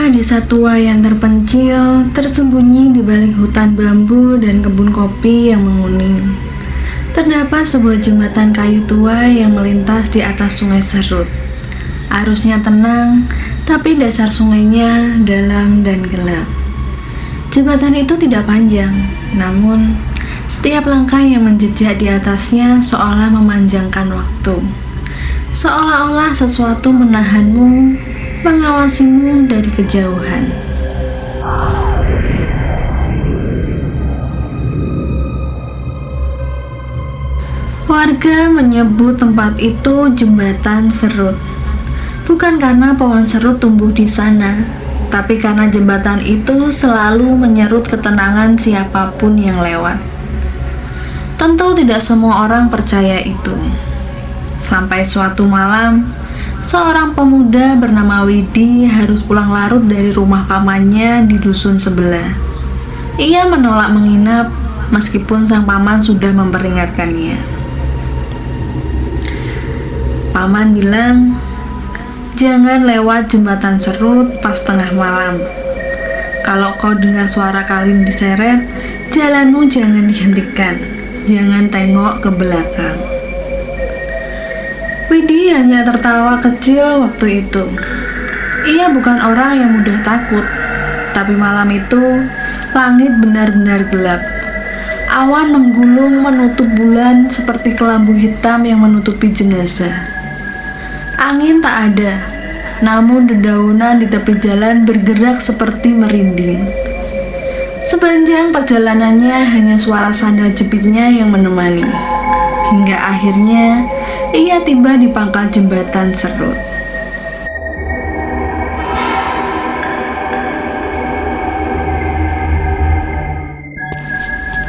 sebuah desa tua yang terpencil, tersembunyi di balik hutan bambu dan kebun kopi yang menguning. Terdapat sebuah jembatan kayu tua yang melintas di atas sungai Serut. Arusnya tenang, tapi dasar sungainya dalam dan gelap. Jembatan itu tidak panjang, namun setiap langkah yang menjejak di atasnya seolah memanjangkan waktu. Seolah-olah sesuatu menahanmu, mengawasimu dari kejauhan. Warga menyebut tempat itu Jembatan Serut. Bukan karena pohon serut tumbuh di sana, tapi karena jembatan itu selalu menyerut ketenangan siapapun yang lewat. Tentu tidak semua orang percaya itu. Sampai suatu malam, seorang pemuda bernama Widi harus pulang larut dari rumah pamannya di dusun sebelah. Ia menolak menginap meskipun sang paman sudah memperingatkannya. Paman bilang, "Jangan lewat jembatan Serut pas tengah malam. Kalau kau dengar suara kalin diseret, jalanmu jangan dihentikan. Jangan tengok ke belakang." Widi hanya tertawa kecil waktu itu. Ia bukan orang yang mudah takut, tapi malam itu langit benar-benar gelap. Awan menggulung menutup bulan seperti kelambu hitam yang menutupi jenazah. Angin tak ada, namun dedaunan di tepi jalan bergerak seperti merinding. Sepanjang perjalanannya hanya suara sandal jepitnya yang menemani. Hingga akhirnya ia tiba di pangkal jembatan Serut.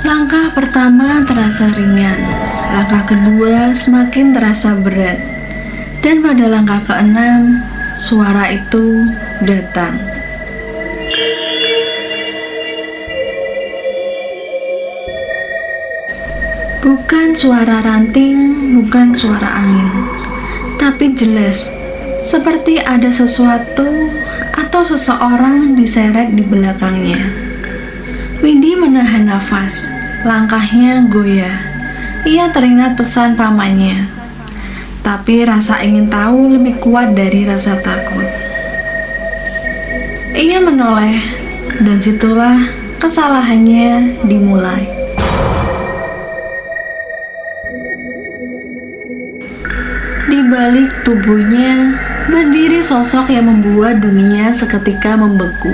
Langkah pertama terasa ringan, langkah kedua semakin terasa berat, dan pada langkah keenam, suara itu datang. Bukan suara ranting, bukan suara angin, tapi jelas, seperti ada sesuatu atau seseorang diseret di belakangnya. Widi menahan nafas, langkahnya goyah. Ia teringat pesan pamannya, tapi rasa ingin tahu lebih kuat dari rasa takut. Ia menoleh, dan situlah kesalahannya dimulai. Di balik tubuhnya berdiri sosok yang membuat dunia seketika membeku.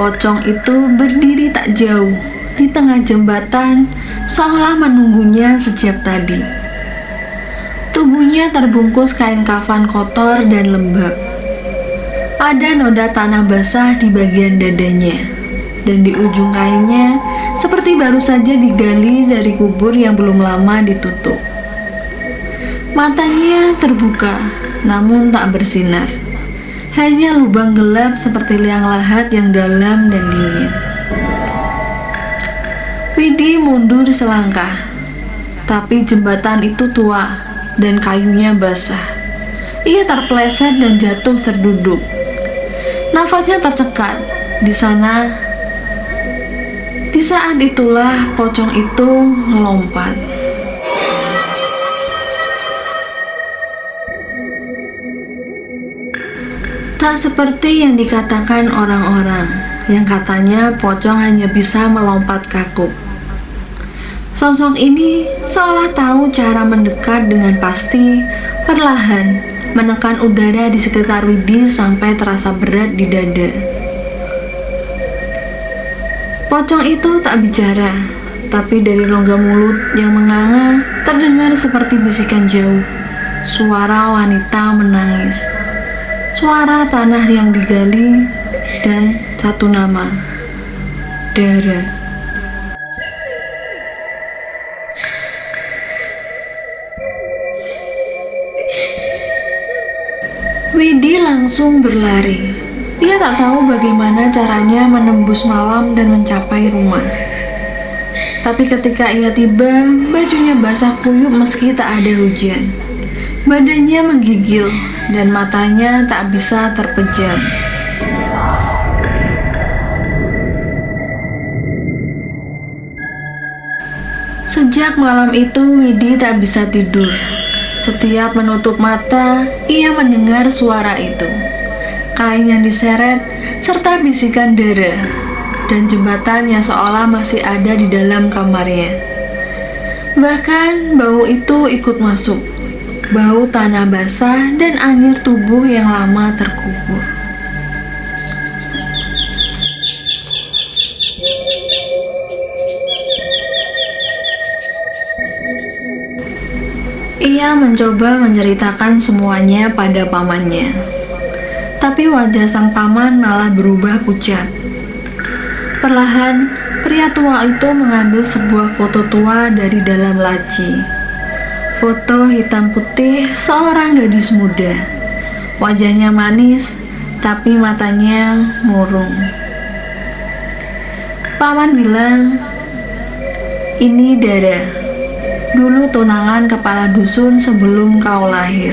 Pocong itu berdiri tak jauh di tengah jembatan, seolah menunggunya sejak tadi. Tubuhnya terbungkus kain kafan kotor dan lembab. Ada noda tanah basah di bagian dadanya, dan di ujung kainnya seperti baru saja digali dari kubur yang belum lama ditutup. Matanya terbuka, namun tak bersinar. Hanya lubang gelap seperti liang lahat yang dalam dan dingin. Widi mundur selangkah, tapi jembatan itu tua dan kayunya basah. Ia terpeleset dan jatuh terduduk. Nafasnya tercekat. Di sana, di saat itulah pocong itu melompat. Tak seperti yang dikatakan orang-orang yang katanya pocong hanya bisa melompat kaku. Sosok ini seolah tahu cara mendekat dengan pasti, perlahan menekan udara di sekitar Widi sampai terasa berat di dada. Pocong itu tak bicara, tapi dari rongga mulut yang menganga terdengar seperti bisikan jauh. Suara wanita menangis. Suara tanah yang digali, dan satu nama, Dara. Widi langsung berlari. Ia tak tahu bagaimana caranya menembus malam dan mencapai rumah. Tapi ketika ia tiba, bajunya basah kuyup meski tak ada hujan. Badannya menggigil dan matanya tak bisa terpejam. Sejak malam itu Widi tak bisa tidur. Setiap menutup mata, ia mendengar suara itu. Kain yang diseret, serta bisikan Dara, dan jembatan yang seolah masih ada di dalam kamarnya. Bahkan bau itu ikut masuk. Bau tanah basah dan anyir tubuh yang lama terkubur. Ia mencoba menceritakan semuanya pada pamannya, tapi wajah sang paman malah berubah pucat. Perlahan, pria tua itu mengambil sebuah foto tua dari dalam laci. Foto hitam putih seorang gadis muda. Wajahnya manis, tapi matanya murung. Paman bilang, "Ini Dara. Dulu tunangan kepala dusun sebelum kau lahir.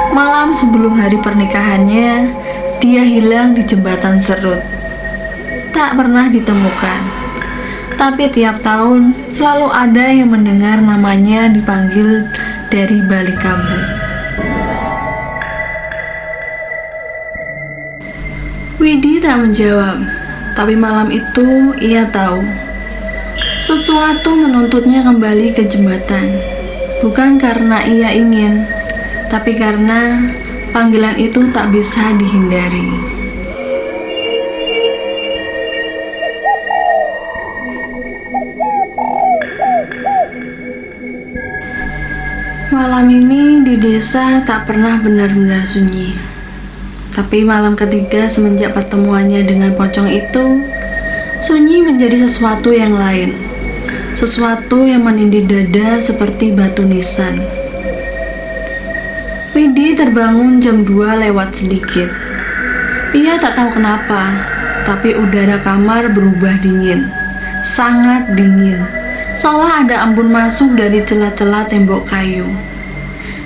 Malam sebelum hari pernikahannya, dia hilang di jembatan Serut. Tak pernah ditemukan. Tapi tiap tahun selalu ada yang mendengar namanya dipanggil dari balik kabut." Widi tak menjawab, tapi malam itu ia tahu sesuatu menuntutnya kembali ke jembatan. Bukan karena ia ingin, tapi karena panggilan itu tak bisa dihindari. Malam ini di desa tak pernah benar-benar sunyi. Tapi malam ketiga semenjak pertemuannya dengan pocong itu, sunyi menjadi sesuatu yang lain. Sesuatu yang menindih dada seperti batu nisan. Widi terbangun jam 2 lewat sedikit. Ia tak tahu kenapa, tapi udara kamar berubah dingin. Sangat dingin. Seolah ada embun masuk dari celah-celah tembok kayu.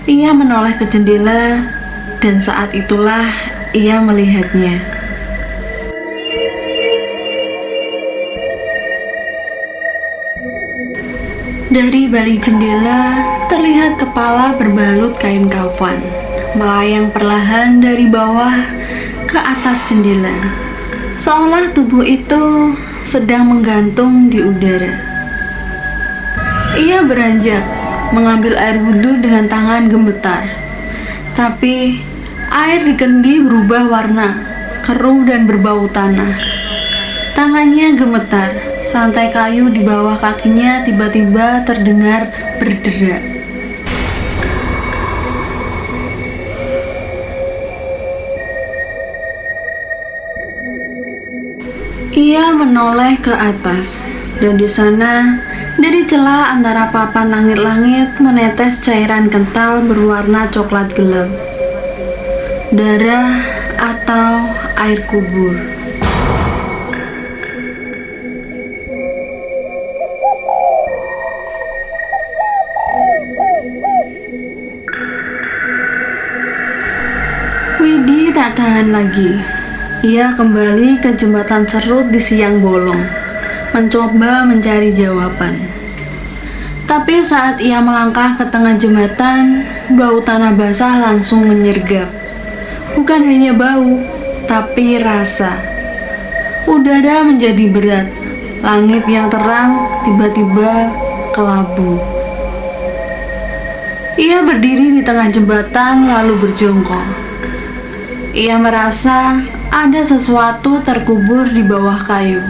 Ia menoleh ke jendela, dan saat itulah ia melihatnya. Dari balik jendela, terlihat kepala berbalut kain kafan, melayang perlahan dari bawah ke atas jendela, seolah tubuh itu sedang menggantung di udara. Ia beranjak, mengambil air wudhu dengan tangan gemetar. Tapi, air di kendi berubah warna, keruh dan berbau tanah. Tangannya gemetar. Lantai kayu di bawah kakinya tiba-tiba terdengar berderak. Ia menoleh ke atas, dan di sana, dari celah antara papan langit-langit menetes cairan kental berwarna coklat gelap. Darah atau air kubur. Widi tak tahan lagi. Ia kembali ke jembatan Serut di siang bolong, mencoba mencari jawaban. Tapi saat ia melangkah ke tengah jembatan, bau tanah basah langsung menyergap. Bukan hanya bau, tapi rasa. Udara menjadi berat. Langit yang terang tiba-tiba kelabu. Ia berdiri di tengah jembatan lalu berjongkok. Ia merasa ada sesuatu terkubur di bawah kayu.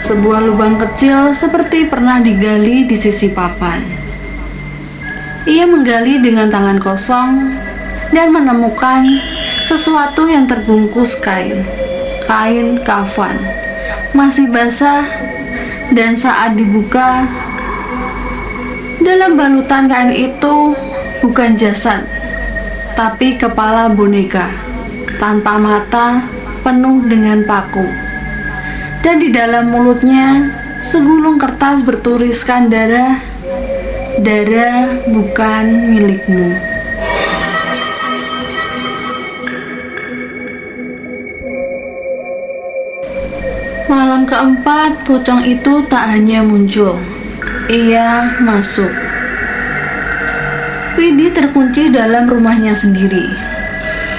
Sebuah lubang kecil seperti pernah digali di sisi papan. Ia menggali dengan tangan kosong dan menemukan sesuatu yang terbungkus kain kafan, masih basah, dan saat dibuka, dalam balutan kain itu bukan jasad, tapi kepala boneka, tanpa mata, penuh dengan paku. Dan di dalam mulutnya, segulung kertas bertuliskan darah. Darah bukan milikmu. Malam keempat, pocong itu tak hanya muncul. Ia masuk. Widi terkunci dalam rumahnya sendiri.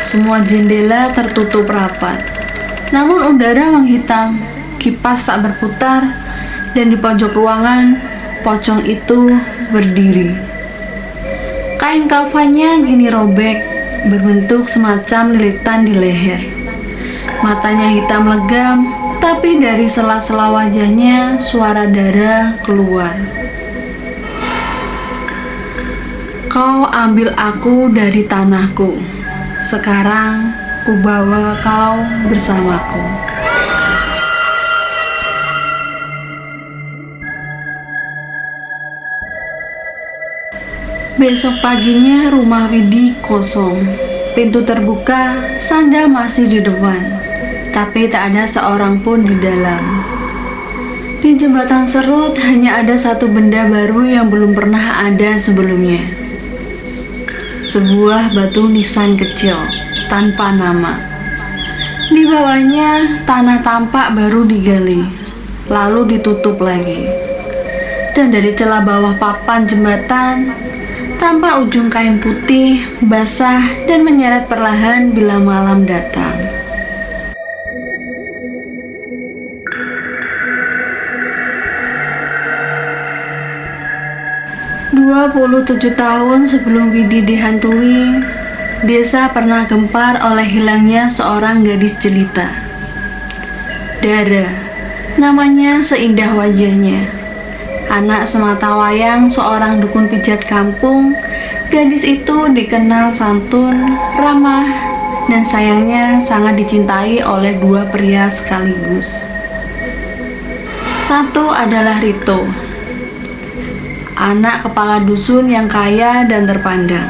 Semua jendela tertutup rapat. Namun udara menghitam, kipas tak berputar, dan di pojok ruangan, pocong itu berdiri. Kain kafannya gini robek, berbentuk semacam lilitan di leher. Matanya hitam legam, tapi dari sela-sela wajahnya suara darah keluar. Kau ambil aku dari tanahku, sekarang kubawa kau bersamaku. Besok paginya rumah Widi kosong. Pintu terbuka, sandal masih di depan, tapi tak ada seorang pun di dalam. Di jembatan Serut hanya ada satu benda baru yang belum pernah ada sebelumnya. Sebuah batu nisan kecil tanpa nama. Di bawahnya tanah tampak baru digali, lalu ditutup lagi. Dan dari celah bawah papan jembatan tampak ujung kain putih basah dan menyeret perlahan bila malam datang. "27 tahun sebelum Widi dihantui, desa pernah gempar oleh hilangnya seorang gadis jelita. Dara, namanya seindah wajahnya. Anak sematawayang seorang dukun pijat kampung, gadis itu dikenal santun, ramah, dan sayangnya sangat dicintai oleh dua pria sekaligus. Satu adalah Rito, anak kepala dusun yang kaya dan terpandang.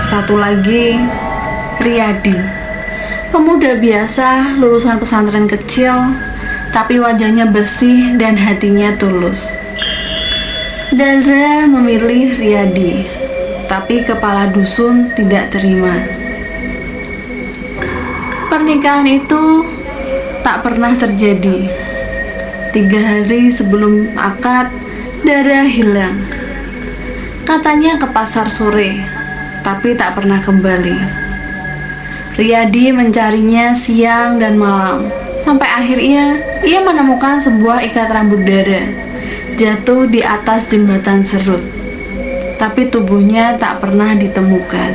Satu lagi, Riyadi, pemuda biasa lulusan pesantren kecil, tapi wajahnya bersih dan hatinya tulus. Dara memilih Riyadi, tapi kepala dusun tidak terima. Pernikahan itu tak pernah terjadi. 3 hari sebelum akad, Dara hilang. Katanya ke pasar sore, tapi tak pernah kembali. Riyadi mencarinya siang dan malam, sampai akhirnya ia menemukan sebuah ikat rambut Dara jatuh di atas jembatan Serut, tapi tubuhnya tak pernah ditemukan.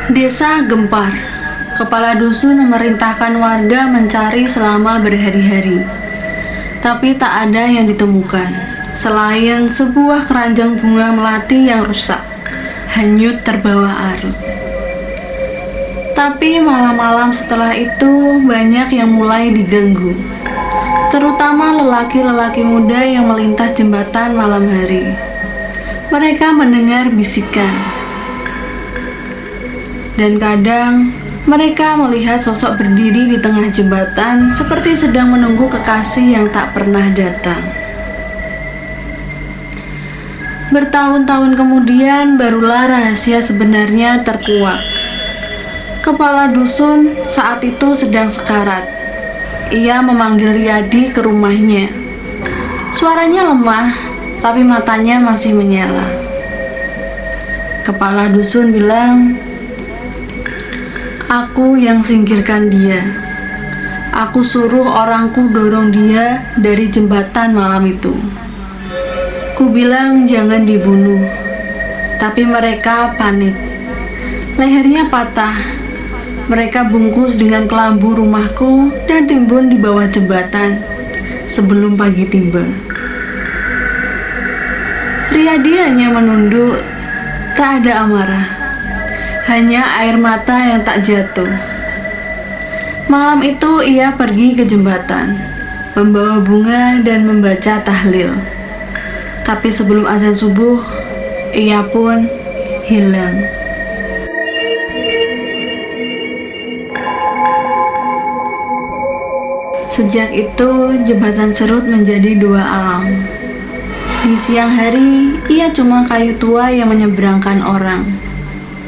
Desa gempar. Kepala dusun memerintahkan warga mencari selama berhari-hari, tapi tak ada yang ditemukan, selain sebuah keranjang bunga melati yang rusak, hanyut terbawa arus. Tapi malam-malam setelah itu banyak yang mulai diganggu, terutama lelaki-lelaki muda yang melintas jembatan malam hari. Mereka mendengar bisikan, dan kadang mereka melihat sosok berdiri di tengah jembatan seperti sedang menunggu kekasih yang tak pernah datang. Bertahun-tahun kemudian barulah rahasia sebenarnya terkuak. Kepala dusun saat itu sedang sekarat. Ia memanggil Riyadi ke rumahnya. Suaranya lemah, tapi matanya masih menyala. Kepala dusun bilang, "Aku yang singkirkan dia. Aku suruh orangku dorong dia dari jembatan malam itu. Ku bilang jangan dibunuh, tapi mereka panik. Lehernya patah. Mereka bungkus dengan kelambu rumahku dan timbun di bawah jembatan sebelum pagi tiba." Riyadi hanya menunduk, tak ada amarah, hanya air mata yang tak jatuh. Malam itu ia pergi ke jembatan, membawa bunga dan membaca tahlil. Tapi sebelum azan subuh, ia pun hilang. Sejak itu, jembatan Serut menjadi 2 alam. Di siang hari, ia cuma kayu tua yang menyeberangkan orang.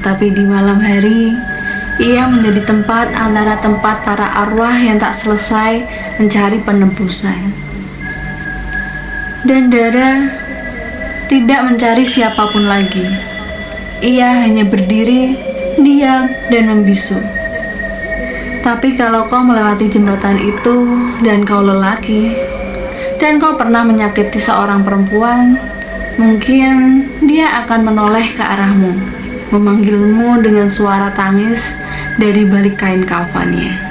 Tapi di malam hari, Ia menjadi tempat antara tempat para arwah yang tak selesai mencari penebusan. Dan Dara tidak mencari siapapun lagi. Ia hanya berdiri, diam, dan membisu. Tapi kalau kau melewati jembatan itu dan kau lelaki, dan kau pernah menyakiti seorang perempuan, mungkin dia akan menoleh ke arahmu, memanggilmu dengan suara tangis dari balik kain kafannya.